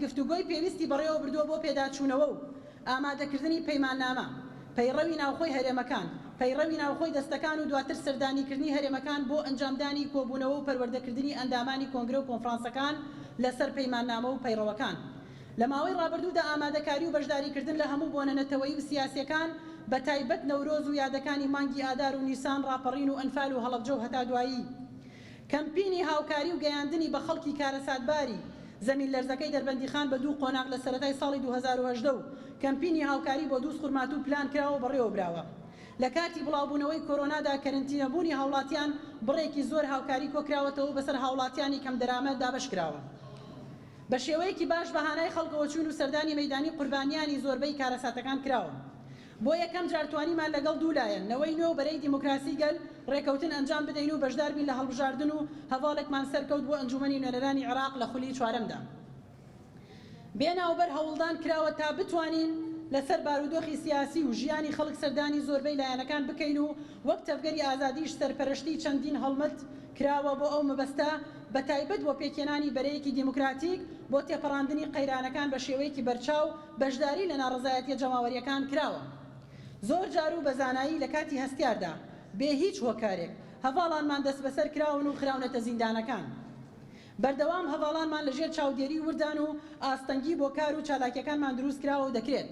گفتوگۆی پێویستی بەڕێوە بردووە بۆ پێداچوونەوە و ئامادەکردنی پەیماننامە، پەیڕەوی ناوخۆی هەرێمەکان، پەیڕەوی ناوخۆی دەستەکان و دواتر سەردانیکردنی هەرێمەکان بۆ ئەنجامدانی کۆبوونەوە و پەروەردەکردنی ئەندامانی کۆنگرە و کۆنفرانسەکان لەسەر پەیماننامە و پەیڕەوەکان. لە ماوەی ڕابردوودا ئامادەکاری و بەشداریکردن لە هەموو بۆنەنەتەوەی و سیاسیەکان بە تایبەت نەورۆز و یادەکانی مانگی ئادار و نیسان، ڕاپەڕین و ئەنفال و هەڵەبجە و هەتا دوایی. کەمپینی هاوکاری و گەیاندنی بە خەڵکی کارەساتباری زەمین لەرزەکەی دەربەندیخان بە 2 قۆناغ لە سەرەتای ساڵی 2018 و کەمپینی هاوکاری بۆ 2 خورمات و پلان کراوە بەڕێوە براوە. لە کاتی بڵاوبوونەوەی کۆرۆنادا کەرنتینەبوونی هاوڵاتیان بڕێکی زۆر هاوکاری کۆکراوەتەوە بەسەر هاوڵاتیانی کەم دەرامەت دابەش کراوە. بە شێوەیەکی باش بەهانای خەڵکەوە چوون و سەردانی مەیدانی قوربانیانی زۆربەی کارەساتەکان کراوە. بۆ یەکەم جار توانیمان لەگەڵ دوولایەن نەوەی نوێ بەرەی دیموکراسی گەل ڕێکەوتن ئەنجام بدەین و بەشدار بین لە هەڵبژاردن و هەواڵێکمان سەرکەوت بۆ ئەنجومەنی نوێنەرانی عێراق لە خولی 4دا. بێناوبەر هەوڵدان کراوە تا بتوانین لەسەر بارودۆخی سیاسی و ژیانی خەڵک سەردانی زۆربەی لایەنەکان بکەین و وەک تەفگەری ئازادیش سەرپەرشتی چەندین هەڵمەت کراوە بۆ ئەو مەبەستە بە تایبەت بۆ پێکێنانی بەرەیەکی دیموکراتیک بۆ تێپەڕاندنی قەیرانەکان بە شێوەیەکی بەرچاو بەشداری لە ناڕەزایەتیە جەماوەریەکان کراوە. زۆر جار و بەزانایی لە کاتی هەستیاردا بێ هیچ هۆکارێک هەواڵانمان دەست بەسەر کراون و خراونەتە زیندانەکان. بەردەوام هەواڵانمان لەژێر چاودێری وردان و ئاستەنگی بۆ کار و چالاکیەکانمان دروست کراوە و دەکرێت.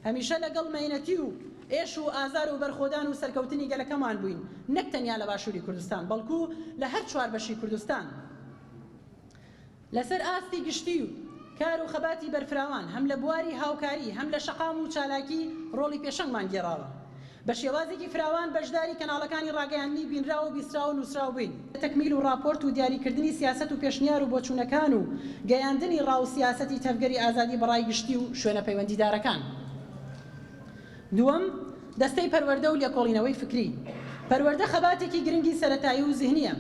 هەمیشە لەگەڵ مەینەتی و ئێش و ئازار و بەرخۆدان و سەرکەوتنی گەلەکەمان بووین، نەک تەنیا لە باشووری کوردستان بەڵکو لە هەر 4 بەشی کوردستان. لەسەر ئاستی گشتی و کار و خەباتی بەرفراوان هەم لە بواری هاوکاری هەم لە شەقام و چالاکی ڕۆڵی پێشەنگمان گێڕاوە. بە شێوازێکی فراوان بەشداری کەناڵەکانی ڕاگەیاندنی بینرا و بیسترا و نووسرا بووین. تەکمیل و راپۆرت و دیاریکردنی سیاست و پێشنیار و بۆچوونەکان و گەیاندنی ڕاو سیاسەتی تەفگەری ئازادی بەڕای گشتی و شوێنە پەیوەندیدارەکان. دووەم، دەستەی پەروەردە و لێکۆڵینەوەی فکری. پەروەردە خەباتێکی گرنگی سەرەتایی و زیهنیە.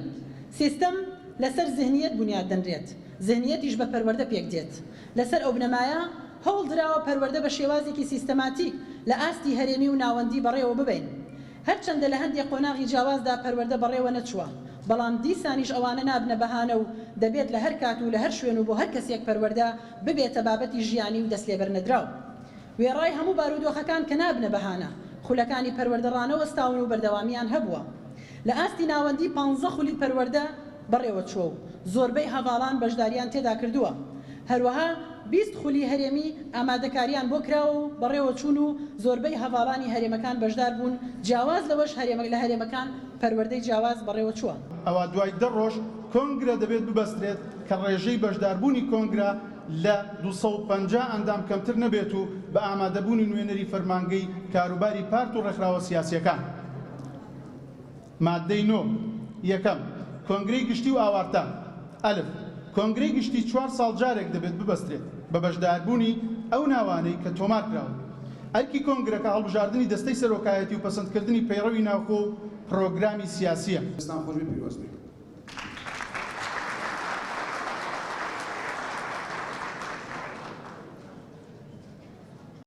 سیستەم لەسەر زیهنیەت بنیاد دەنرێت، زیهنیەتیش بە پەروەردە پێک دێت. لەسەر ئەو بنەمایە هەوڵ دراوە پەروەردە بە شێوازێکی سیستەماتیک لە ئاستی هەرێمی و ناوەندی بەڕێوە ببین. هەرچەندە لە هەندێک قۆناغی جیاوازدا پەروەردە بەڕێوە نەچووە، بەڵام دیسانیش ئەوانە نابنە بەهانە و دەبێت لە هەر کات و لە هەر شوێن و بۆ هەر کەسێک پەروەردە ببێتە بابەتی ژیانی و دەستلێبەرنەدراو. وێڕای هەموو بارودۆخەکان کە نابنە بەهانە، خولەکانی پەروەردەڕانەوە ستاون و بەردەوامیان هەبووە. لە ئاستی ناوەندی 15 خولی پەروەردە بەڕێوە چوە و زۆربەی هەواڵان بەشداریان تێدا کردووە. هەروەها 20 خولی هەرێمی ئامادەکاریان بۆ کراوە و بەڕێوە چوون و زۆربەی هەواڵانی هەرێمەکان بەشدار بوون. جیاواز لەوەش لە هەرێمەکان پەروەردەی جیاواز بەڕێوە چووە. ئەوە دوای 10 ڕۆژ کۆنگرە دەبێت ببەسترێت کە ڕێژەی بەشداربوونی کۆنگرە لە 250 ئەندام کەمتر نەبێت و بە ئامادەبوونی نوێنەری فەرمانگەی کاروباری پارت و ڕێکخراوە سیاسیەکان. مادەی 9 یەکەم، کۆنگرەی گشتی و ئاوارتان. ئەلف، کۆنگرەی گشتی 4 ساڵ جارێک دەبێت ببەسترێت بە بەشداربوونی ئەو ناوانەی کە تۆمار کراون. ئەرکی کۆنگرەکە هەڵبژاردننی دەستەی سەرۆکایەتی و پەسەندکردنی پەیڕەوی ناوخۆ و پرۆگرامی سیاسیە.